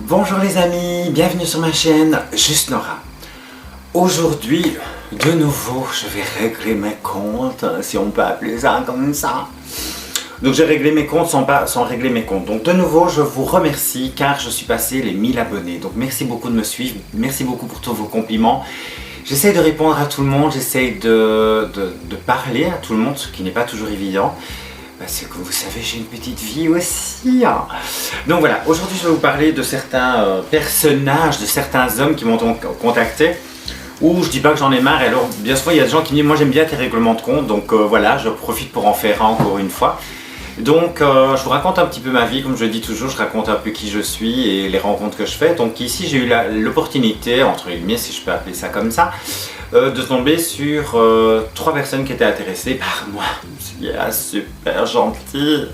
Bonjour les amis, bienvenue sur ma chaîne Juste Nora. Aujourd'hui, de nouveau, je vais régler mes comptes, si on peut appeler ça comme ça. Donc j'ai réglé mes comptes sans régler mes comptes. Donc de nouveau, je vous remercie car je suis passé les 1000 abonnés. Donc merci beaucoup de me suivre, merci beaucoup pour tous vos compliments. J'essaie de répondre à tout le monde, j'essaie de parler à tout le monde, ce qui n'est pas toujours évident. Parce que comme vous savez, j'ai une petite vie aussi. Donc voilà, aujourd'hui je vais vous parler de certains personnages, de certains hommes qui m'ont contacté. Où je dis pas que j'en ai marre, et alors bien souvent il y a des gens qui me disent moi j'aime bien tes règlements de compte, donc voilà, je profite pour en faire un encore une fois. Donc je vous raconte un petit peu ma vie, comme je le dis toujours, je raconte un peu qui je suis et les rencontres que je fais. Donc ici j'ai eu l'opportunité, entre guillemets si je peux appeler ça comme ça, de tomber sur 3 personnes qui étaient intéressées par moi. C'est super gentil.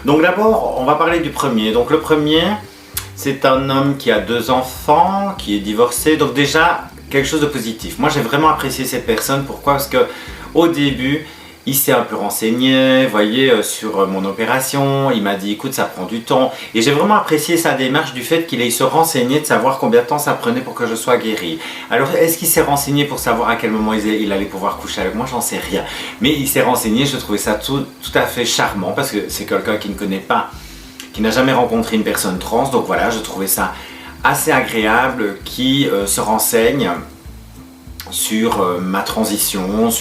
Donc d'abord on va parler du premier. Donc le premier, c'est un homme qui a 2 enfants, qui est divorcé, donc déjà quelque chose de positif. Moi j'ai vraiment apprécié cette personne. Pourquoi? Parce que au début il s'est un peu renseigné, vous voyez, sur mon opération. Il m'a dit écoute, ça prend du temps, et j'ai vraiment apprécié sa démarche du fait qu'il ait se renseigné, de savoir combien de temps ça prenait pour que je sois guéri. Alors est-ce qu'il s'est renseigné pour savoir à quel moment il allait pouvoir coucher avec moi? J'en sais rien, mais il s'est renseigné. Je trouvais ça tout à fait charmant, parce que c'est quelqu'un qui ne connaît pas, qui n'a jamais rencontré une personne trans. Donc voilà, je trouvais ça assez agréable, qui se renseigne sur ma transition,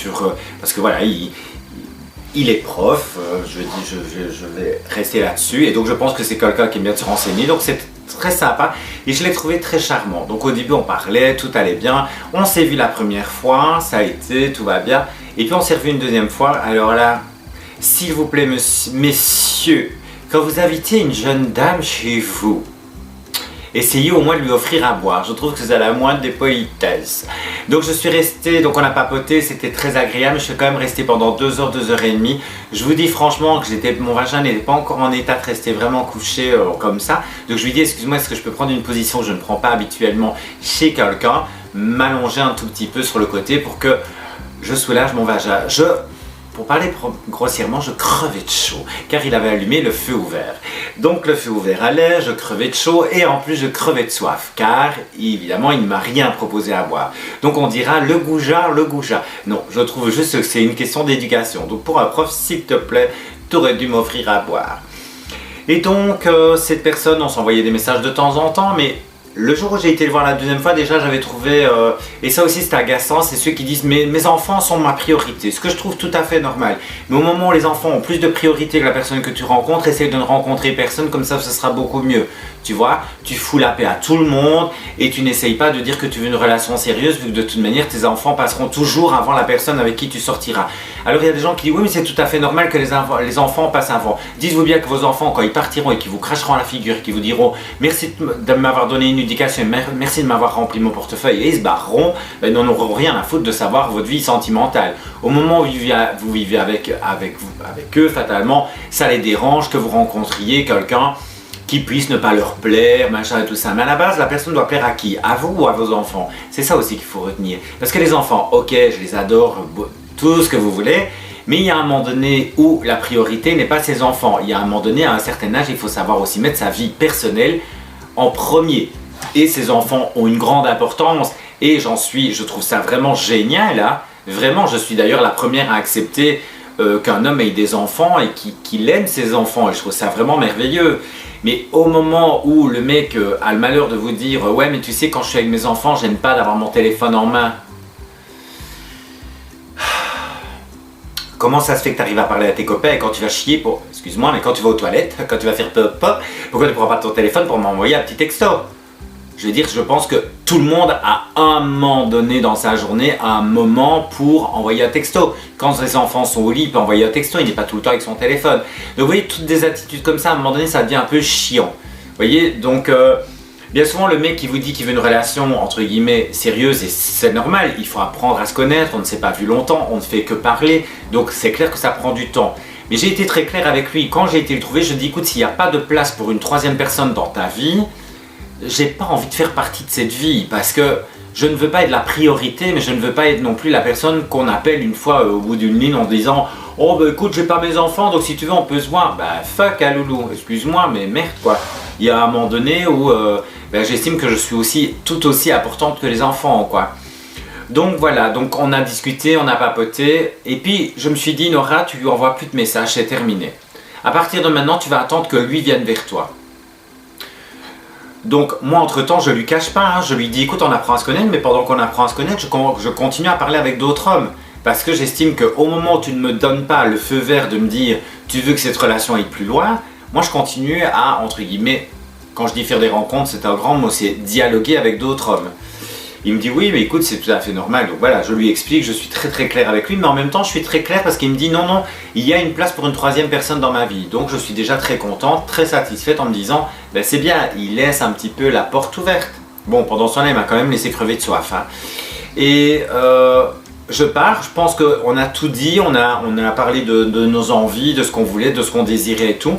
parce que voilà, il est prof, je vais rester là-dessus, et donc je pense que c'est quelqu'un qui aime bien se renseigner, donc c'est très sympa, et je l'ai trouvé très charmant. Donc au début on parlait, tout allait bien, on s'est vu la première fois, ça a été, tout va bien, et puis on s'est revu une deuxième fois. Alors là, s'il vous plaît messieurs, quand vous invitez une jeune dame chez vous, essayez au moins de lui offrir à boire. Je trouve que c'est la moindre des politesses. Donc je suis resté, donc on a papoté, c'était très agréable. Je suis quand même resté pendant 2 heures, 2 heures et demie. Je vous dis franchement que mon vagin n'était pas encore en état de rester vraiment couché comme ça. Donc je lui dis excuse-moi, est-ce que je peux prendre une position que je ne prends pas habituellement chez quelqu'un, m'allonger un tout petit peu sur le côté pour que je soulage mon vagin. Pour parler grossièrement, je crevais de chaud, car il avait allumé le feu ouvert. Donc le feu ouvert allait, je crevais de chaud, et en plus je crevais de soif, car évidemment il ne m'a rien proposé à boire. Donc on dira le goujat. Non, je trouve juste que c'est une question d'éducation. Donc pour un prof, s'il te plaît, tu aurais dû m'offrir à boire. Et donc cette personne, on s'envoyait des messages de temps en temps, mais le jour où j'ai été le voir la deuxième fois, déjà j'avais trouvé, et ça aussi c'est agaçant, c'est ceux qui disent mes enfants sont ma priorité, ce que je trouve tout à fait normal. Mais au moment où les enfants ont plus de priorité que la personne que tu rencontres, essaye de ne rencontrer personne, comme ça ce sera beaucoup mieux. Tu vois, tu fous la paix à tout le monde, et tu n'essayes pas de dire que tu veux une relation sérieuse, vu que de toute manière tes enfants passeront toujours avant la personne avec qui tu sortiras. Alors il y a des gens qui disent oui mais c'est tout à fait normal que les enfants passent avant. Dites-vous bien que vos enfants, quand ils partiront et qu'ils vous cracheront à la figure, qu'ils vous diront merci de m'avoir donné une éducation, merci de m'avoir rempli mon portefeuille, et ils se barreront, ben, ils n'en auront rien à foutre de savoir votre vie sentimentale. Au moment où vous vivez avec eux, fatalement, ça les dérange que vous rencontriez quelqu'un qui puisse ne pas leur plaire, machin et tout ça. Mais à la base, la personne doit plaire à qui? À vous ou à vos enfants? C'est ça aussi qu'il faut retenir. Parce que les enfants, ok, je les adore, tout ce que vous voulez, mais il y a un moment donné où la priorité n'est pas ses enfants. Il y a un moment donné, à un certain âge, il faut savoir aussi mettre sa vie personnelle en premier. Et ces enfants ont une grande importance, et je trouve ça vraiment génial, hein. Vraiment, je suis d'ailleurs la première à accepter qu'un homme ait des enfants et qu'il aime ses enfants, et je trouve ça vraiment merveilleux. Mais au moment où le mec a le malheur de vous dire ouais mais tu sais, quand je suis avec mes enfants, j'aime pas d'avoir mon téléphone en main. Comment ça se fait que tu arrives à parler à tes copains, et quand tu vas chier excuse-moi, mais quand tu vas aux toilettes, quand tu vas faire pop, pourquoi tu ne prends pas ton téléphone pour m'envoyer un petit texto? Je veux dire, je pense que tout le monde a un moment donné dans sa journée un moment pour envoyer un texto. Quand ses enfants sont au lit, il peut envoyer un texto, il n'est pas tout le temps avec son téléphone. Donc vous voyez, toutes des attitudes comme ça, à un moment donné, ça devient un peu chiant. Vous voyez, donc bien souvent le mec qui vous dit qu'il veut une relation entre guillemets sérieuse, et c'est normal, il faut apprendre à se connaître, on ne s'est pas vu longtemps, on ne fait que parler, donc c'est clair que ça prend du temps. Mais j'ai été très clair avec lui, quand j'ai été le trouver, je dis écoute, s'il n'y a pas de place pour une 3e personne dans ta vie, j'ai pas envie de faire partie de cette vie, parce que je ne veux pas être la priorité, mais je ne veux pas être non plus la personne qu'on appelle une fois au bout d'une ligne en disant Oh bah écoute, j'ai pas mes enfants, donc si tu veux on peut se voir. Bah fuck à loulou, excuse-moi, mais merde quoi. Il y a un moment donné où j'estime que je suis aussi tout aussi importante que les enfants quoi. Donc voilà, donc on a discuté, on a papoté, et puis je me suis dit Nora, tu lui envoies plus de messages, c'est terminé. À partir de maintenant, tu vas attendre que lui vienne vers toi. Donc moi entre temps je lui cache pas, hein, je lui dis écoute on apprend à se connaître, mais pendant qu'on apprend à se connaître, je continue à parler avec d'autres hommes. Parce que j'estime qu'au moment où tu ne me donnes pas le feu vert de me dire tu veux que cette relation aille plus loin, moi je continue à, entre guillemets, quand je dis faire des rencontres, c'est un grand mot, c'est dialoguer avec d'autres hommes. Il me dit oui mais écoute c'est tout à fait normal, donc voilà, je lui explique, je suis très très clair avec lui, mais en même temps je suis très clair parce qu'il me dit non, il y a une place pour une troisième personne dans ma vie. Donc je suis déjà très contente, très satisfaite en me disant ben c'est bien, il laisse un petit peu la porte ouverte. Bon pendant ce temps-là il m'a quand même laissé crever de soif. Hein. Et je pars, je pense qu'on a tout dit, on a parlé de nos envies, de ce qu'on voulait, de ce qu'on désirait et tout.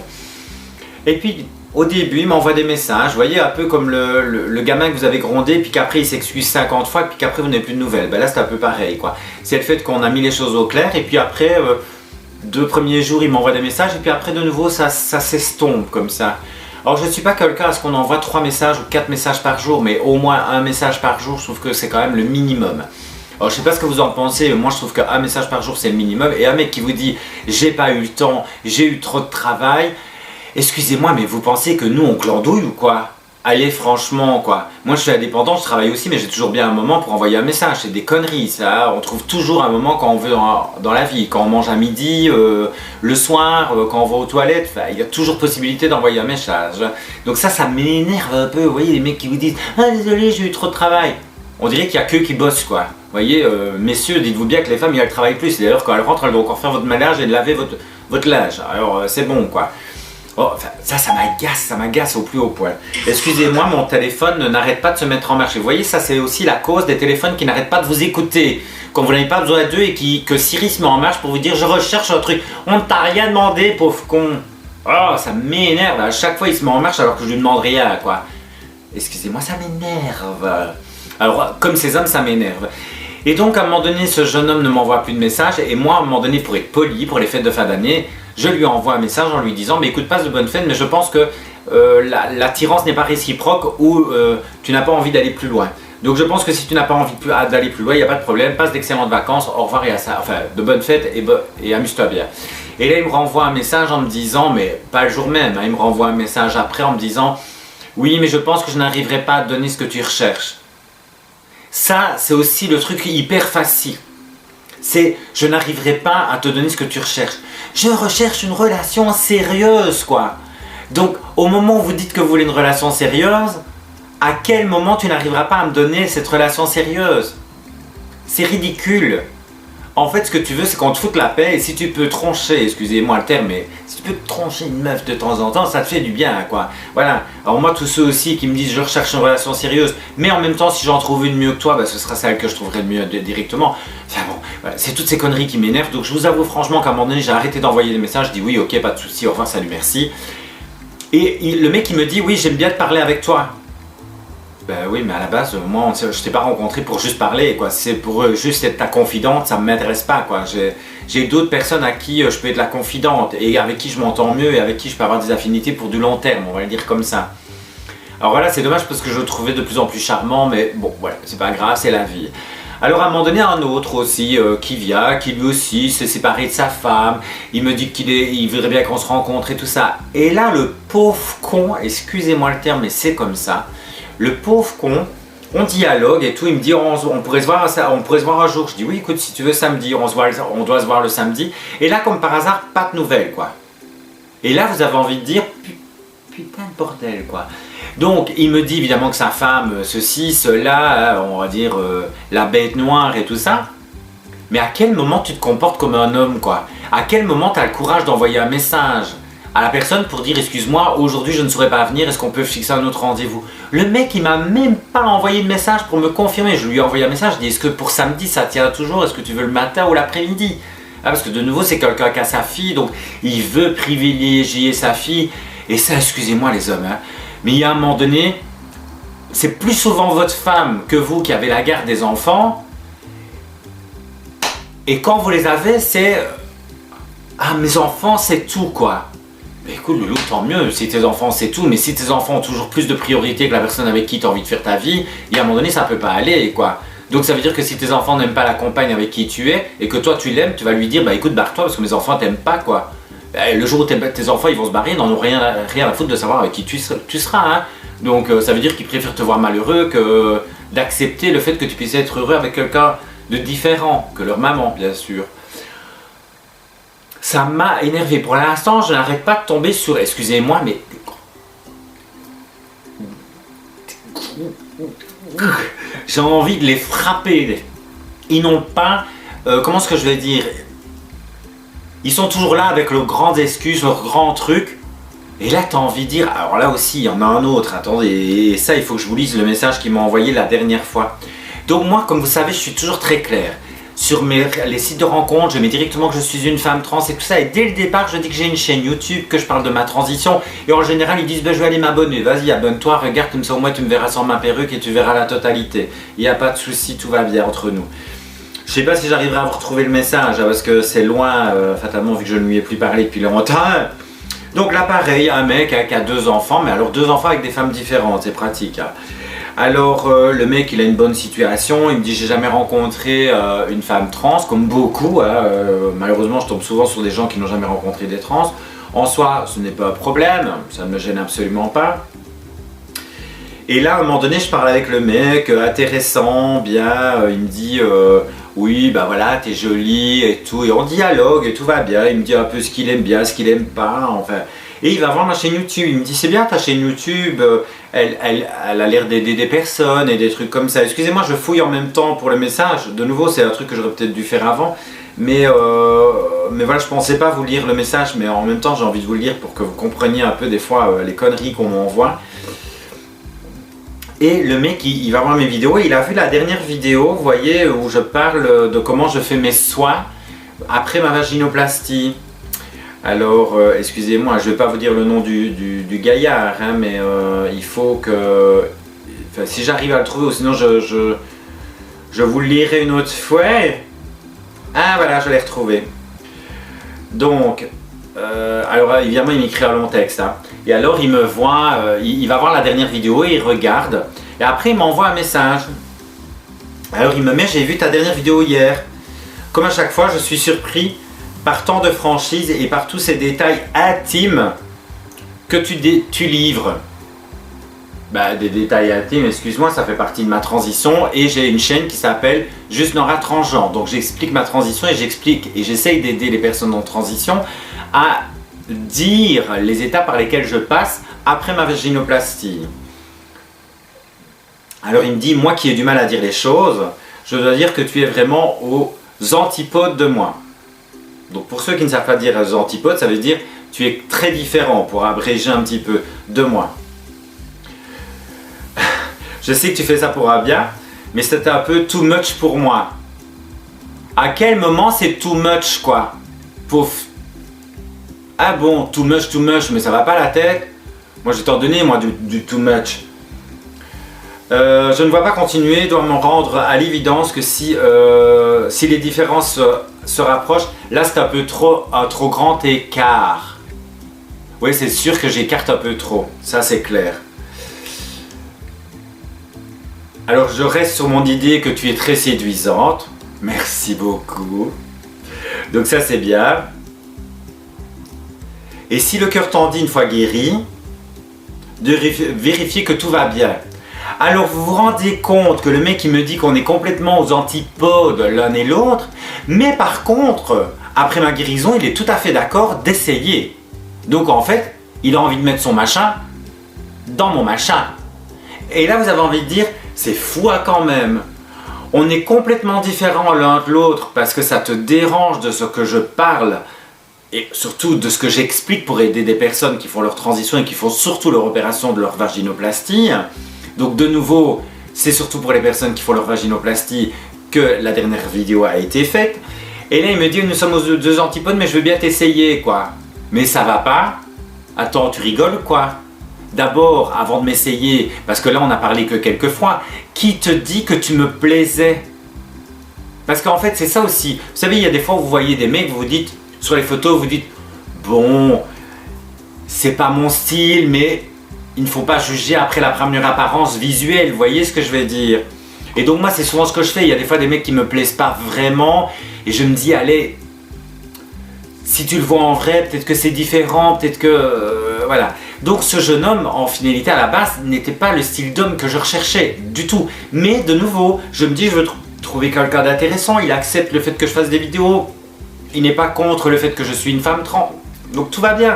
Et puis au début, il m'envoie des messages, vous voyez, un peu comme le gamin que vous avez grondé, puis qu'après il s'excuse 50 fois, puis qu'après vous n'avez plus de nouvelles. Ben là c'est un peu pareil quoi. C'est le fait qu'on a mis les choses au clair, et puis après, 2 premiers jours il m'envoie des messages, et puis après de nouveau ça s'estompe comme ça. Alors je ne suis pas quelqu'un à ce qu'on envoie 3 messages ou 4 messages par jour, mais au moins un message par jour, je trouve que c'est quand même le minimum. Alors je sais pas ce que vous en pensez, mais moi je trouve qu'un message par jour c'est le minimum, et un mec qui vous dit j'ai pas eu le temps, j'ai eu trop de travail, excusez-moi mais vous pensez que nous on glandouille ou quoi? Allez franchement quoi, moi je suis indépendant, je travaille aussi mais j'ai toujours bien un moment pour envoyer un message, c'est des conneries ça, on trouve toujours un moment quand on veut dans la vie, quand on mange à midi, le soir, quand on va aux toilettes, il y a toujours possibilité d'envoyer un message. Donc ça m'énerve un peu, vous voyez les mecs qui vous disent ah désolé j'ai eu trop de travail. On dirait qu'il n'y a qu'eux qui bossent quoi. Vous voyez, messieurs, dites-vous bien que les femmes, elles travaillent plus. D'ailleurs, quand elles rentrent, elles doivent encore faire votre ménage et laver votre linge. Alors, c'est bon quoi. Oh, ça m'agace au plus haut point. Excusez-moi, mon téléphone n'arrête pas de se mettre en marche. Et vous voyez, ça c'est aussi la cause des téléphones qui n'arrêtent pas de vous écouter. Quand vous n'avez pas besoin d'eux et que Siri se met en marche pour vous dire je recherche un truc. On ne t'a rien demandé, pauvre con. Oh, ça m'énerve. À chaque fois, il se met en marche alors que je lui demande rien quoi. Excusez-moi, ça m'énerve. Alors, comme ces hommes, ça m'énerve. Et donc, à un moment donné, ce jeune homme ne m'envoie plus de messages. Et moi, à un moment donné, pour être poli, pour les fêtes de fin d'année, je lui envoie un message en lui disant mais écoute, passe de bonnes fêtes, mais je pense que l'attirance n'est pas réciproque ou tu n'as pas envie d'aller plus loin. Donc, je pense que si tu n'as pas envie d'aller plus loin, il n'y a pas de problème. Passe d'excellentes vacances, au revoir et à ça. Enfin, de bonnes fêtes et amuse-toi bien. Et là, il me renvoie un message en me disant, mais pas le jour même, hein, il me renvoie un message après en me disant oui, mais je pense que je n'arriverai pas à te donner ce que tu recherches. Ça, c'est aussi le truc hyper facile. C'est je n'arriverai pas à te donner ce que tu recherches. Je recherche une relation sérieuse, quoi. Donc, au moment où vous dites que vous voulez une relation sérieuse, à quel moment tu n'arriveras pas à me donner cette relation sérieuse? C'est ridicule. En fait, ce que tu veux, c'est qu'on te foute la paix, et si tu peux troncher, excusez-moi le terme, mais si tu peux troncher une meuf de temps en temps, ça te fait du bien, quoi. Voilà. Alors moi, tous ceux aussi qui me disent je recherche une relation sérieuse, mais en même temps, si j'en trouve une mieux que toi, bah, ce sera celle que je trouverai le mieux directement. Enfin bon, voilà. C'est toutes ces conneries qui m'énervent, donc je vous avoue franchement qu'à un moment donné, j'ai arrêté d'envoyer des messages, je dis oui, ok, pas de souci, au revoir, salut, merci. Et le mec, il me dit oui, j'aime bien te parler avec toi. Ben oui, mais à la base, moi, je t'ai pas rencontré pour juste parler, quoi. C'est pour juste être ta confidente, ça me m'intéresse pas, quoi. J'ai d'autres personnes à qui je peux être la confidente et avec qui je m'entends mieux et avec qui je peux avoir des affinités pour du long terme, on va le dire comme ça. Alors voilà, c'est dommage parce que je le trouvais de plus en plus charmant, mais bon, voilà, c'est pas grave, c'est la vie. Alors à un moment donné, un autre aussi qui vient, qui lui aussi s'est séparé de sa femme, il me dit qu'il voudrait bien qu'on se rencontre et tout ça. Et là, le pauvre con, excusez-moi le terme, mais c'est comme ça. Le pauvre con, on dialogue et tout, il me dit on pourrait se voir un jour. Je dis oui, écoute, si tu veux samedi, on doit se voir le samedi. Et là, comme par hasard, pas de nouvelles, quoi. Et là, vous avez envie de dire putain de bordel, quoi. Donc, il me dit évidemment que sa femme, ceci, cela, on va dire la bête noire et tout ça. Mais à quel moment tu te comportes comme un homme, quoi? À quel moment tu as le courage d'envoyer un message à la personne pour dire excuse-moi, aujourd'hui je ne saurais pas venir, est-ce qu'on peut fixer un autre rendez-vous? Le mec il m'a même pas envoyé de message pour me confirmer, je lui ai envoyé un message, je dis est-ce que pour samedi ça tient toujours, est-ce que tu veux le matin ou l'après-midi? Parce que de nouveau c'est quelqu'un qui a sa fille, donc il veut privilégier sa fille, et ça excusez-moi les hommes, hein, mais il y a un moment donné, c'est plus souvent votre femme que vous qui avez la garde des enfants, et quand vous les avez c'est Ah, mes enfants, c'est tout, quoi. Mais écoute, Loulou, tant mieux, si tes enfants, c'est tout, mais si tes enfants ont toujours plus de priorité que la personne avec qui tu as envie de faire ta vie, et à un moment donné, ça peut pas aller, quoi. Donc ça veut dire que si tes enfants n'aiment pas la compagne avec qui tu es, et que toi tu l'aimes, tu vas lui dire, bah écoute, barre-toi, parce que mes enfants t'aiment pas, quoi. Le jour où tes enfants ils vont se barrer, ils n'en ont rien à foutre de savoir avec qui tu seras, hein. Donc ça veut dire qu'ils préfèrent te voir malheureux que d'accepter le fait que tu puisses être heureux avec quelqu'un de différent que leur maman, bien sûr. Ça m'a énervé. Pour l'instant, je n'arrête pas de tomber sur, excusez-moi, mais j'ai envie de les frapper. Ils n'ont pas, comment est-ce que je vais dire, ils sont toujours là avec leurs grandes excuses, leurs grands trucs. Et là, tu as envie de dire, alors là aussi, il y en a un autre, attendez, et ça, il faut que je vous lise le message qu'il m'a envoyé la dernière fois. Donc moi, comme vous savez, je suis toujours très clair. Sur les sites de rencontres, je mets directement que je suis une femme trans et tout ça. Et dès le départ, je dis que j'ai une chaîne YouTube, que je parle de ma transition. Et en général, ils disent, ben, je vais aller m'abonner. Vas-y, abonne-toi, regarde, comme ça au moins tu me verras sans ma perruque et tu verras la totalité. Il n'y a pas de souci, tout va bien entre nous. Je sais pas si j'arriverai à vous retrouver le message, hein, parce que c'est loin, fatalement, vu que je ne lui ai plus parlé depuis longtemps. Donc là, pareil, un mec qui a 2 enfants, mais alors 2 enfants avec des femmes différentes, c'est pratique. Hein. Alors le mec il a une bonne situation, il me dit j'ai jamais rencontré une femme trans, comme beaucoup, hein, malheureusement je tombe souvent sur des gens qui n'ont jamais rencontré des trans. En soi ce n'est pas un problème, ça ne me gêne absolument pas. Et là à un moment donné je parle avec le mec, intéressant, bien, il me dit oui bah voilà t'es jolie et tout, et on dialogue et tout va bien, il me dit un peu ce qu'il aime bien, ce qu'il aime pas, enfin. Et il va voir ma chaîne YouTube, il me dit c'est bien ta chaîne YouTube, elle a l'air d'aider des personnes et des trucs comme ça. Excusez-moi, je fouille en même temps pour le message, de nouveau c'est un truc que j'aurais peut-être dû faire avant, mais voilà, je pensais pas vous lire le message, mais en même temps j'ai envie de vous le lire pour que vous compreniez un peu des fois les conneries qu'on m'envoie. Et le mec il va voir mes vidéos, et il a vu la dernière vidéo, vous voyez, où je parle de comment je fais mes soins après ma vaginoplastie. Alors, excusez-moi, je ne vais pas vous dire le nom du gaillard, hein, mais il faut que... Enfin, si j'arrive à le trouver, ou sinon je vous le lirai une autre fois. Ah voilà, je l'ai retrouvé. Donc, alors évidemment il m'écrit un long texte. Hein, et alors il me voit, il va voir la dernière vidéo, et il regarde. Et après il m'envoie un message. Alors il me met, j'ai vu ta dernière vidéo hier. Comme à chaque fois, je suis surpris par tant de franchise et par tous ces détails intimes que tu livres. Bah, des détails intimes, excuse-moi, ça fait partie de ma transition, et j'ai une chaîne qui s'appelle Juste Nora Transgenre. Donc j'explique ma transition et j'essaye d'aider les personnes en transition à dire les étapes par lesquelles je passe après ma vaginoplastie. Alors il me dit, moi qui ai du mal à dire les choses, je dois dire que tu es vraiment aux antipodes de moi. Donc pour ceux qui ne savent pas dire aux antipodes, ça veut dire tu es très différent, pour abréger un petit peu, de moi. Je sais que tu fais ça pour un bien, mais c'était un peu too much pour moi. À quel moment c'est too much, quoi? Pouf. Ah bon, too much, mais ça va pas la tête? Moi j'ai t'en donné, moi, du too much. Je ne vois pas continuer, dois me rendre à l'évidence que si les différences se rapprochent, là c'est un trop grand écart. Oui, c'est sûr que j'écarte un peu trop, ça c'est clair. Alors je reste sur mon idée que tu es très séduisante, merci beaucoup. Donc ça c'est bien. Et si le cœur t'en dit une fois guéri, de vérifier que tout va bien. Alors vous vous rendez compte que le mec il me dit qu'on est complètement aux antipodes l'un et l'autre, mais par contre, après ma guérison, il est tout à fait d'accord d'essayer. Donc en fait, il a envie de mettre son machin dans mon machin. Et là vous avez envie de dire, c'est fou quand même. On est complètement différents l'un de l'autre parce que ça te dérange de ce que je parle et surtout de ce que j'explique pour aider des personnes qui font leur transition et qui font surtout leur opération de leur vaginoplastie. Donc de nouveau, c'est surtout pour les personnes qui font leur vaginoplastie que la dernière vidéo a été faite. Et là il me dit, nous sommes aux 2 antipodes, mais je veux bien t'essayer, quoi. Mais ça va pas? Attends, tu rigoles, quoi? D'abord, avant de m'essayer, parce que là on a parlé que quelques fois, qui te dit que tu me plaisais? Parce qu'en fait c'est ça aussi. Vous savez, il y a des fois où vous voyez des mecs, vous vous dites, Sur les photos, vous dites, bon, c'est pas mon style, mais il ne faut pas juger après la première apparence visuelle, vous voyez ce que je vais dire? Et donc moi, c'est souvent ce que je fais. Il y a des fois des mecs qui me plaisent pas vraiment, et je me dis, allez, si tu le vois en vrai, peut-être que c'est différent, peut-être que... voilà. Donc ce jeune homme, en finalité, à la base, n'était pas le style d'homme que je recherchais du tout. Mais de nouveau, je me dis, je veux trouver quelqu'un d'intéressant, il accepte le fait que je fasse des vidéos, il n'est pas contre le fait que je suis une femme trans. Donc tout va bien.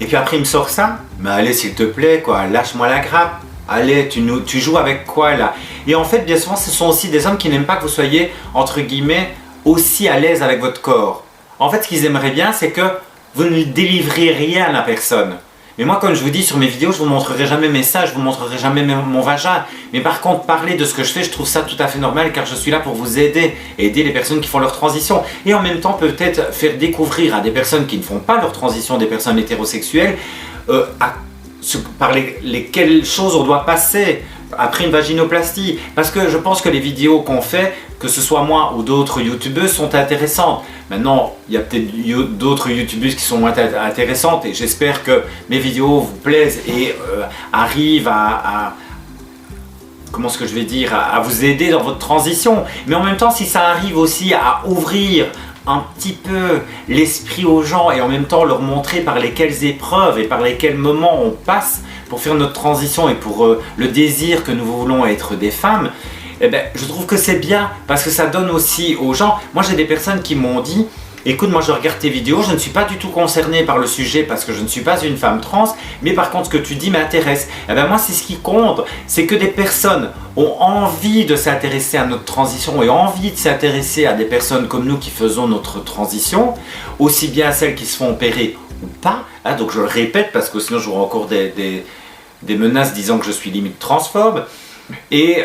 Et puis après, il me sort ça. Mais allez, s'il te plaît, quoi, lâche-moi la grappe. Allez, tu joues avec quoi, là? Et en fait, bien souvent, ce sont aussi des hommes qui n'aiment pas que vous soyez, entre guillemets, aussi à l'aise avec votre corps. En fait, ce qu'ils aimeraient bien, c'est que vous ne délivrez rien à la personne. Mais moi, comme je vous dis sur mes vidéos, je ne vous montrerai jamais mes seins, je ne vous montrerai jamais mon vagin. Mais par contre, parler de ce que je fais, je trouve ça tout à fait normal car je suis là pour vous aider. Aider les personnes qui font leur transition. Et en même temps, peut-être faire découvrir à des personnes qui ne font pas leur transition, des personnes hétérosexuelles, par lesquelles choses on doit passer après une vaginoplastie. Parce que je pense que les vidéos qu'on fait, que ce soit moi ou d'autres youtubeuses, sont intéressantes. Maintenant, il y a peut-être d'autres youtubeuses qui sont moins intéressantes et j'espère que mes vidéos vous plaisent et arrivent comment est-ce que je vais dire, à vous aider dans votre transition. Mais en même temps, si ça arrive aussi à ouvrir un petit peu l'esprit aux gens et en même temps leur montrer par lesquelles épreuves et par lesquels moments on passe pour faire notre transition et pour le désir que nous voulons être des femmes, eh ben, je trouve que c'est bien parce que ça donne aussi aux gens. Moi, j'ai des personnes qui m'ont dit, écoute, moi je regarde tes vidéos, je ne suis pas du tout concernée par le sujet parce que je ne suis pas une femme trans, mais par contre ce que tu dis m'intéresse. Eh ben moi, c'est ce qui compte, c'est que des personnes ont envie de s'intéresser à notre transition et envie de s'intéresser à des personnes comme nous qui faisons notre transition, aussi bien celles qui se font opérer ou pas. Hein, donc je le répète parce que sinon j'aurai encore des menaces disant que je suis limite transphobe. Et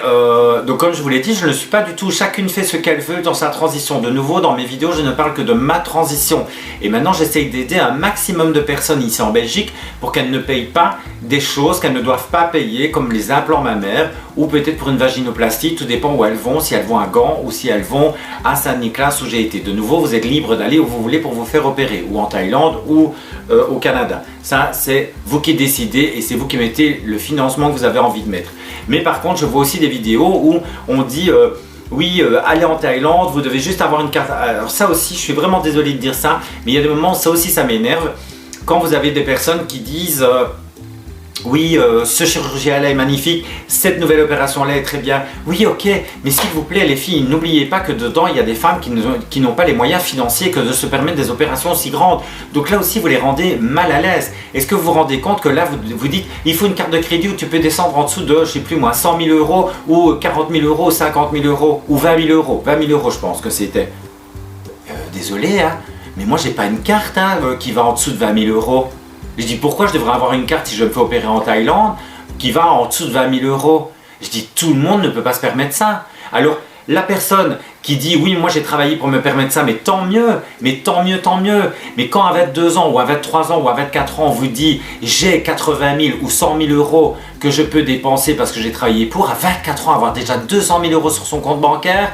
donc comme je vous l'ai dit, je ne suis pas du tout, chacune fait ce qu'elle veut dans sa transition. De nouveau, dans mes vidéos, je ne parle que de ma transition. Et maintenant, j'essaye d'aider un maximum de personnes ici en Belgique pour qu'elles ne payent pas des choses qu'elles ne doivent pas payer, comme les implants mammaires ou peut-être pour une vaginoplastie. Tout dépend où elles vont, si elles vont à Gand ou si elles vont à Saint-Nicolas où j'ai été. De nouveau, vous êtes libre d'aller où vous voulez pour vous faire opérer, ou en Thaïlande ou au Canada. Ça, c'est vous qui décidez et c'est vous qui mettez le financement que vous avez envie de mettre. Mais par contre, je vois aussi des vidéos où on dit oui, allez en Thaïlande, vous devez juste avoir une carte. Alors ça aussi, je suis vraiment désolé de dire ça, mais il y a des moments où ça aussi, ça m'énerve. Quand vous avez des personnes qui disent oui, ce chirurgien-là est magnifique, cette nouvelle opération-là est très bien. Oui, ok, mais s'il vous plaît, les filles, n'oubliez pas que dedans, il y a des femmes qui n'ont pas les moyens financiers que de se permettre des opérations aussi grandes. Donc là aussi, vous les rendez mal à l'aise. Est-ce que vous vous rendez compte que là, vous dites, il faut une carte de crédit où tu peux descendre en dessous de, je sais plus moi, 100 000 euros, ou 40 000 euros, 50 000 euros, ou 20 000 euros. 20 000 euros, je pense que c'était. Désolé, hein, mais moi, j'ai pas une carte qui va en dessous de 20 000 euros. Je dis pourquoi je devrais avoir une carte si je me fais opérer en Thaïlande qui va en dessous de 20 000 euros. Je dis tout le monde ne peut pas se permettre ça. Alors la personne qui dit oui moi j'ai travaillé pour me permettre ça, mais tant mieux, mais tant mieux, tant mieux. Mais quand à 22 ans ou à 23 ans ou à 24 ans on vous dit j'ai 80 000 ou 100 000 euros que je peux dépenser parce que j'ai travaillé pour, à 24 ans avoir déjà 200 000 euros sur son compte bancaire,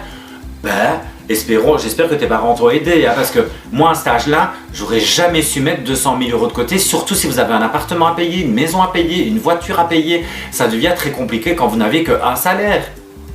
ben j'espère que tes parents t'ont aidé, hein, parce que moi à cet âge-là, j'aurais jamais su mettre 200 000 euros de côté, surtout si vous avez un appartement à payer, une maison à payer, une voiture à payer. Ça devient très compliqué quand vous n'avez qu'un salaire.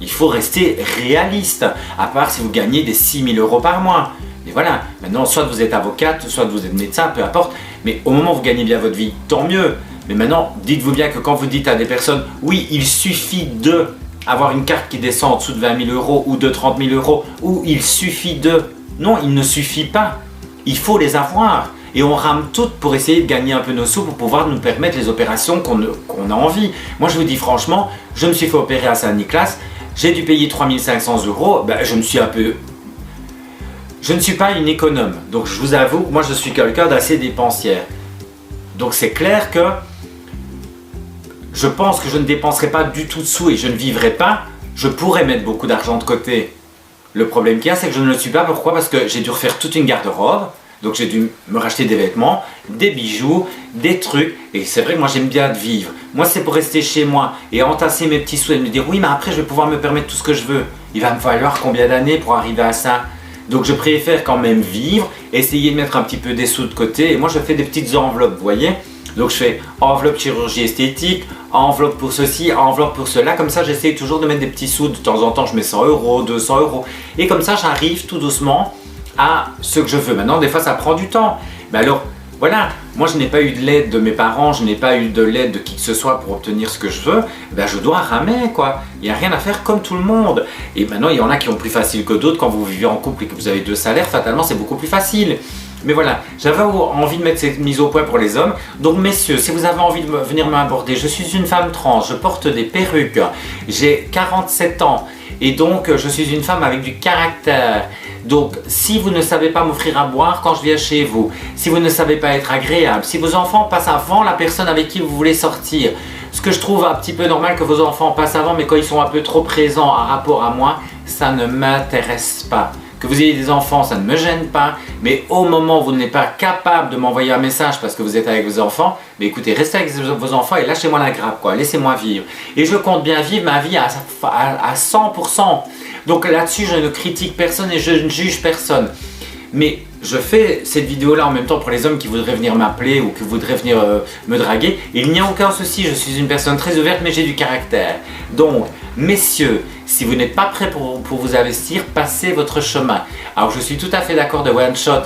Il faut rester réaliste, à part si vous gagnez des 6 000 euros par mois. Mais voilà, maintenant soit vous êtes avocate, soit vous êtes médecin, peu importe, mais au moment où vous gagnez bien votre vie, tant mieux. Mais maintenant, dites-vous bien que quand vous dites à des personnes, oui, il suffit de avoir une carte qui descend en dessous de 20 000 euros ou de 30 000 euros, ou il suffit de... Non, il ne suffit pas. Il faut les avoir. Et on rame toutes pour essayer de gagner un peu nos sous pour pouvoir nous permettre les opérations qu'on a envie. Moi, je vous dis franchement, je me suis fait opérer à Saint-Nicolas, j'ai dû payer 3 500 euros, ben, je ne suis pas une économe. Donc, je vous avoue, moi, je suis quelqu'un d'assez dépensière. Donc, c'est clair que je pense que je ne dépenserai pas du tout de sous et je ne vivrai pas. Je pourrais mettre beaucoup d'argent de côté. Le problème qu'il y a, c'est que je ne le suis pas. Pourquoi? Parce que j'ai dû refaire toute une garde-robe. Donc j'ai dû me racheter des vêtements, des bijoux, des trucs. Et c'est vrai que moi j'aime bien vivre. Moi c'est pour rester chez moi et entasser mes petits sous et me dire oui mais après je vais pouvoir me permettre tout ce que je veux. Il va me falloir combien d'années pour arriver à ça? Donc je préfère quand même vivre, essayer de mettre un petit peu des sous de côté. Et moi je fais des petites enveloppes, vous voyez. Donc je fais enveloppe chirurgie esthétique, enveloppe pour ceci, enveloppe pour cela. Comme ça j'essaie toujours de mettre des petits sous. De temps en temps je mets 100 €, 200 €. Et comme ça j'arrive tout doucement à ce que je veux. Maintenant des fois ça prend du temps. Mais alors voilà, moi je n'ai pas eu de l'aide de mes parents, je n'ai pas eu de l'aide de qui que ce soit pour obtenir ce que je veux, ben je dois ramer quoi. Il n'y a rien à faire comme tout le monde. Et maintenant il y en a qui ont plus facile que d'autres. Quand vous vivez en couple et que vous avez 2 salaires, fatalement c'est beaucoup plus facile. Mais voilà, j'avais envie de mettre cette mise au point pour les hommes. Donc messieurs, si vous avez envie de venir m'aborder, je suis une femme trans, je porte des perruques, j'ai 47 ans et donc je suis une femme avec du caractère. Donc si vous ne savez pas m'offrir à boire quand je viens chez vous, si vous ne savez pas être agréable, si vos enfants passent avant la personne avec qui vous voulez sortir, ce que je trouve un petit peu normal que vos enfants passent avant, mais quand ils sont un peu trop présents en rapport à moi, ça ne m'intéresse pas. Que vous ayez des enfants, ça ne me gêne pas, mais au moment où vous n'êtes pas capable de m'envoyer un message parce que vous êtes avec vos enfants, mais écoutez, restez avec vos enfants et lâchez-moi la grappe, quoi. Laissez-moi vivre. Et je compte bien vivre ma vie à 100%. Donc là-dessus, je ne critique personne et je ne juge personne. Mais je fais cette vidéo-là en même temps pour les hommes qui voudraient venir m'appeler ou qui voudraient venir me draguer. Il n'y a aucun souci, je suis une personne très ouverte, mais j'ai du caractère. Donc, messieurs, si vous n'êtes pas prêts pour vous investir, passez votre chemin. Alors, je suis tout à fait d'accord de one shot.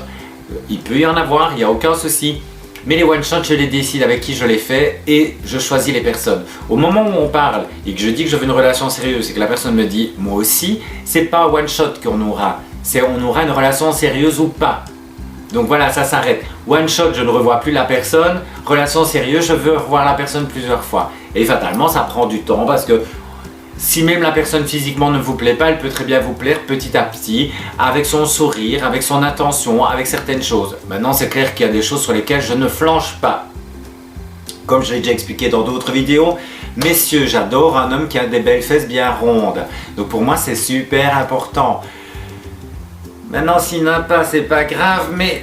Il peut y en avoir, il n'y a aucun souci. Mais les one shot, je les décide avec qui je les fais et je choisis les personnes. Au moment où on parle et que je dis que je veux une relation sérieuse et que la personne me dit moi aussi, c'est pas one shot qu'on aura. C'est on aura une relation sérieuse ou pas. Donc voilà, ça s'arrête. One shot, je ne revois plus la personne. Relation sérieuse, je veux revoir la personne plusieurs fois. Et fatalement, ça prend du temps parce que si même la personne physiquement ne vous plaît pas, elle peut très bien vous plaire petit à petit, avec son sourire, avec son attention, avec certaines choses. Maintenant, c'est clair qu'il y a des choses sur lesquelles je ne flanche pas. Comme je l'ai déjà expliqué dans d'autres vidéos, messieurs, j'adore un homme qui a des belles fesses bien rondes. Donc pour moi, c'est super important. Maintenant, s'il n'a pas, c'est pas grave, mais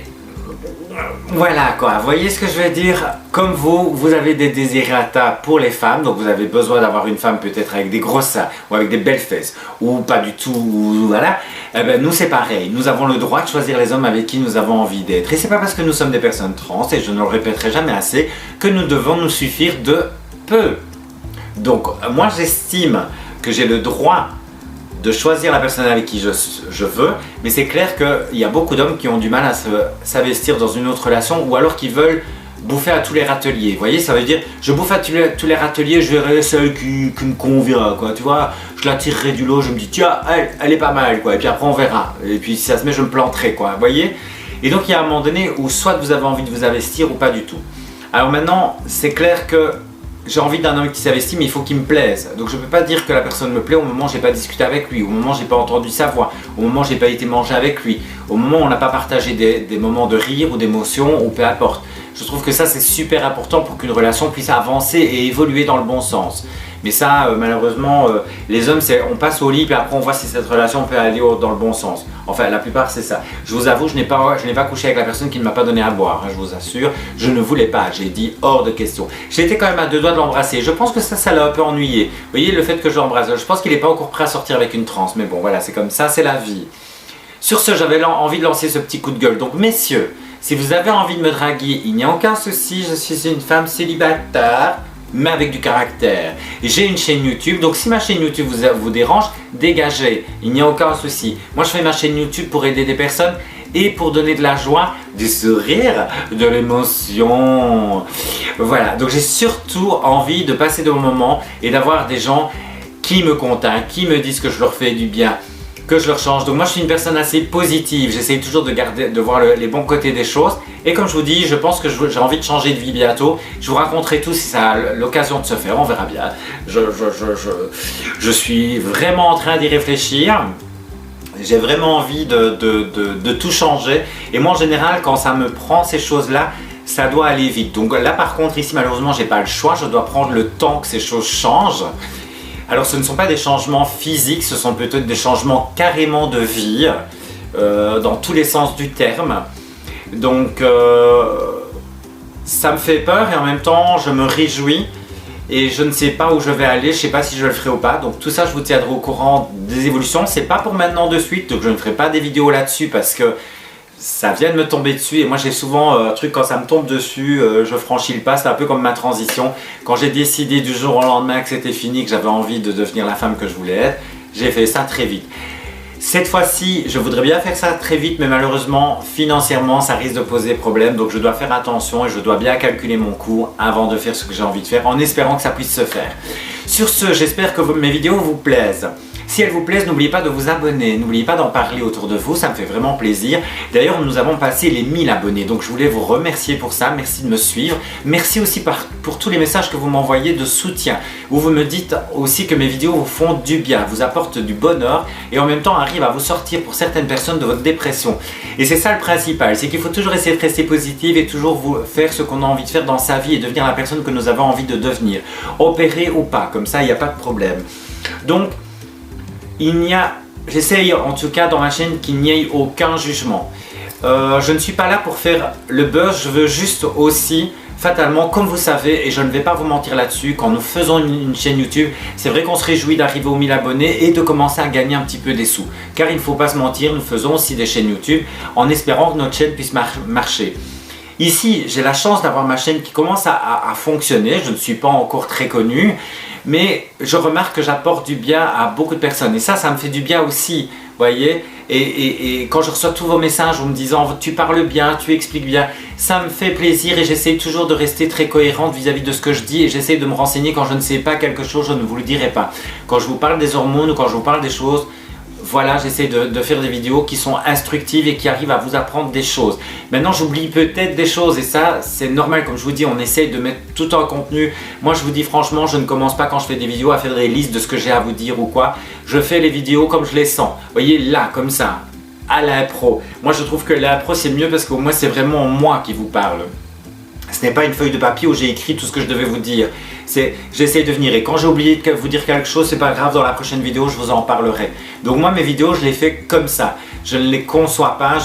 voilà quoi, vous voyez ce que je veux dire? Comme vous avez des désirata pour les femmes, donc vous avez besoin d'avoir une femme peut-être avec des gros seins ou avec des belles fesses, ou pas du tout, voilà. Eh ben, nous c'est pareil, nous avons le droit de choisir les hommes avec qui nous avons envie d'être. Et c'est pas parce que nous sommes des personnes trans, et je ne le répéterai jamais assez, que nous devons nous suffire de peu. Donc moi j'estime que j'ai le droit de choisir la personne avec qui je veux, mais c'est clair qu'il y a beaucoup d'hommes qui ont du mal à s'investir dans une autre relation ou alors qui veulent bouffer à tous les râteliers. Vous voyez, ça veut dire je bouffe à tous les râteliers, je verrai celle qui me convient, quoi. Tu vois, je la tirerai du lot, je me dis tiens, elle est pas mal, quoi. Et puis après on verra. Et puis si ça se met, je me planterai, quoi. Vous voyez. Et donc il y a un moment donné où soit vous avez envie de vous investir ou pas du tout. Alors maintenant, c'est clair que j'ai envie d'un homme qui s'investit, mais il faut qu'il me plaise. Donc je ne peux pas dire que la personne me plaît au moment où je n'ai pas discuté avec lui, au moment où je n'ai pas entendu sa voix, au moment où je n'ai pas été manger avec lui, au moment où on n'a pas partagé des moments de rire ou d'émotion, ou peu importe. Je trouve que ça c'est super important pour qu'une relation puisse avancer et évoluer dans le bon sens. Mais ça, malheureusement, les hommes, on passe au lit, puis après on voit si cette relation peut aller dans le bon sens. Enfin, la plupart, c'est ça. Je vous avoue, je n'ai pas couché avec la personne qui ne m'a pas donné à boire, hein, je vous assure. Je ne voulais pas, j'ai dit hors de question. J'étais quand même à 2 doigts de l'embrasser. Je pense que ça l'a un peu ennuyé. Vous voyez, le fait que je l'embrasse, je pense qu'il n'est pas encore prêt à sortir avec une trans. Mais bon, voilà, c'est comme ça, c'est la vie. Sur ce, j'avais envie de lancer ce petit coup de gueule. Donc, messieurs, si vous avez envie de me draguer, il n'y a aucun souci, je suis une femme célibataire, mais avec du caractère. J'ai une chaîne YouTube, donc si ma chaîne YouTube vous dérange, dégagez, il n'y a aucun souci. Moi je fais ma chaîne YouTube pour aider des personnes et pour donner de la joie, du sourire, de l'émotion. Voilà, donc j'ai surtout envie de passer de bons moments et d'avoir des gens qui me contactent, qui me disent que je leur fais du bien, que je leur change. Donc moi je suis une personne assez positive, j'essaie toujours de voir les bons côtés des choses. Et comme je vous dis, je pense que j'ai envie de changer de vie bientôt. Je vous raconterai tout si ça a l'occasion de se faire, on verra bien. Je suis vraiment en train d'y réfléchir. J'ai vraiment envie de tout changer. Et moi en général, quand ça me prend ces choses-là, ça doit aller vite. Donc là par contre, ici malheureusement, j'ai pas le choix. Je dois prendre le temps que ces choses changent. Alors ce ne sont pas des changements physiques, ce sont plutôt des changements carrément de vie, dans tous les sens du terme. Donc ça me fait peur et en même temps je me réjouis et je ne sais pas où je vais aller, je ne sais pas si je le ferai ou pas. Donc tout ça, je vous tiendrai au courant des évolutions. C'est pas pour maintenant de suite, donc je ne ferai pas des vidéos là-dessus parce que ça vient de me tomber dessus. Et moi, j'ai souvent un truc, quand ça me tombe dessus, je franchis le pas. C'est un peu comme ma transition. Quand j'ai décidé du jour au lendemain que c'était fini, que j'avais envie de devenir la femme que je voulais être, j'ai fait ça très vite. Cette fois-ci, je voudrais bien faire ça très vite, mais malheureusement, financièrement, ça risque de poser problème. Donc je dois faire attention et je dois bien calculer mon coût avant de faire ce que j'ai envie de faire, en espérant que ça puisse se faire. Sur ce, j'espère que mes vidéos vous plaisent. Si elles vous plaisent, n'oubliez pas de vous abonner, n'oubliez pas d'en parler autour de vous, ça me fait vraiment plaisir. D'ailleurs, nous avons passé les 1000 abonnés, donc je voulais vous remercier pour ça, merci de me suivre. Merci aussi pour tous les messages que vous m'envoyez de soutien, où vous me dites aussi que mes vidéos vous font du bien, vous apportent du bonheur et en même temps arrivent à vous sortir pour certaines personnes de votre dépression. Et c'est ça le principal, c'est qu'il faut toujours essayer de rester positif et toujours vous faire ce qu'on a envie de faire dans sa vie et devenir la personne que nous avons envie de devenir, opérer ou pas, comme ça il n'y a pas de problème. Donc, j'essaye en tout cas dans ma chaîne qu'il n'y ait aucun jugement. Je ne suis pas là pour faire le buzz, je veux juste aussi, fatalement, comme vous savez, et je ne vais pas vous mentir là-dessus, quand nous faisons une chaîne YouTube, c'est vrai qu'on se réjouit d'arriver aux 1000 abonnés et de commencer à gagner un petit peu des sous. Car il ne faut pas se mentir, nous faisons aussi des chaînes YouTube en espérant que notre chaîne puisse marcher. Ici, j'ai la chance d'avoir ma chaîne qui commence à fonctionner, je ne suis pas encore très connu, mais je remarque que j'apporte du bien à beaucoup de personnes et ça me fait du bien aussi, voyez. Et quand je reçois tous vos messages en me disant tu parles bien, tu expliques bien, ça me fait plaisir et j'essaie toujours de rester très cohérente vis-à-vis de ce que je dis et j'essaie de me renseigner quand je ne sais pas quelque chose, je ne vous le dirai pas. Quand je vous parle des hormones ou quand je vous parle des choses, voilà, j'essaie de faire des vidéos qui sont instructives et qui arrivent à vous apprendre des choses. Maintenant, j'oublie peut-être des choses et ça, c'est normal. Comme je vous dis, on essaye de mettre tout un contenu. Moi, je vous dis franchement, je ne commence pas quand je fais des vidéos à faire des listes de ce que j'ai à vous dire ou quoi. Je fais les vidéos comme je les sens. Vous voyez, là, comme ça, à l'impro. Moi, je trouve que l'impro, c'est mieux parce qu'au moins, c'est vraiment moi qui vous parle. Ce n'est pas une feuille de papier où j'ai écrit tout ce que je devais vous dire. J'essaie de venir et quand j'ai oublié de vous dire quelque chose, c'est pas grave, dans la prochaine vidéo, je vous en parlerai. Donc moi, mes vidéos, je les fais comme ça. Je ne les conçois pas,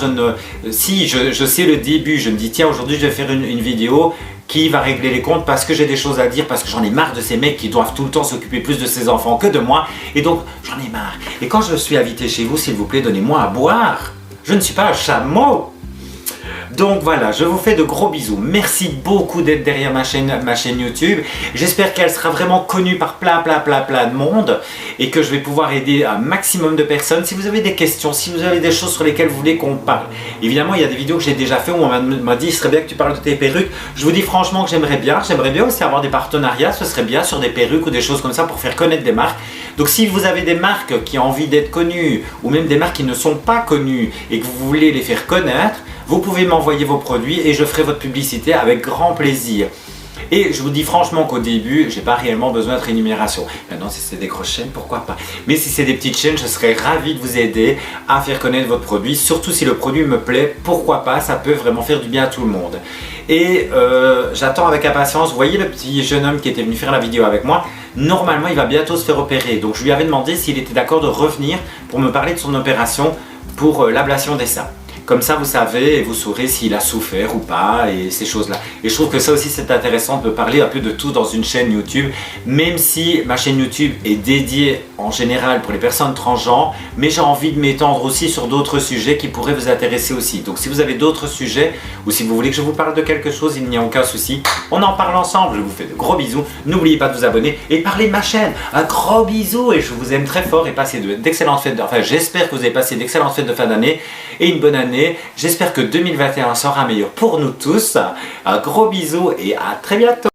si je sais le début, je me dis tiens, aujourd'hui, je vais faire une vidéo qui va régler les comptes parce que j'ai des choses à dire, parce que j'en ai marre de ces mecs qui doivent tout le temps s'occuper plus de ses enfants que de moi. Et donc, j'en ai marre. Et quand je suis invité chez vous, s'il vous plaît, donnez-moi à boire. Je ne suis pas un chameau. Donc voilà, je vous fais de gros bisous. Merci beaucoup d'être derrière ma chaîne YouTube. J'espère qu'elle sera vraiment connue par plein de monde et que je vais pouvoir aider un maximum de personnes. Si vous avez des questions, si vous avez des choses sur lesquelles vous voulez qu'on parle. Évidemment, il y a des vidéos que j'ai déjà fait où on m'a dit il serait bien que tu parles de tes perruques. Je vous dis franchement que j'aimerais bien. J'aimerais bien aussi avoir des partenariats. Ce serait bien sur des perruques ou des choses comme ça pour faire connaître des marques. Donc si vous avez des marques qui ont envie d'être connues ou même des marques qui ne sont pas connues et que vous voulez les faire connaître, vous pouvez m'envoyer vos produits et je ferai votre publicité avec grand plaisir. Et je vous dis franchement qu'au début, je n'ai pas réellement besoin de rémunération. Maintenant, si c'est des grosses chaînes, pourquoi pas. Mais si c'est des petites chaînes, je serais ravi de vous aider à faire connaître votre produit. Surtout si le produit me plaît, pourquoi pas, ça peut vraiment faire du bien à tout le monde. Et j'attends avec impatience, vous voyez le petit jeune homme qui était venu faire la vidéo avec moi, normalement il va bientôt se faire opérer. Donc je lui avais demandé s'il était d'accord de revenir pour me parler de son opération pour l'ablation des seins. Comme ça, vous savez et vous saurez s'il a souffert ou pas et ces choses-là. Et je trouve que ça aussi, c'est intéressant de parler un peu de tout dans une chaîne YouTube, même si ma chaîne YouTube est dédiée en général pour les personnes transgenres, mais j'ai envie de m'étendre aussi sur d'autres sujets qui pourraient vous intéresser aussi. Donc si vous avez d'autres sujets ou si vous voulez que je vous parle de quelque chose, il n'y a aucun souci. On en parle ensemble. Je vous fais de gros bisous. N'oubliez pas de vous abonner et parler de ma chaîne. Un gros bisou et je vous aime très fort et passez d'excellentes fêtes. Enfin, j'espère que vous avez passé d'excellentes fêtes de fin d'année et une bonne année. J'espère que 2021 sera meilleur pour nous tous. Un gros bisou et à très bientôt.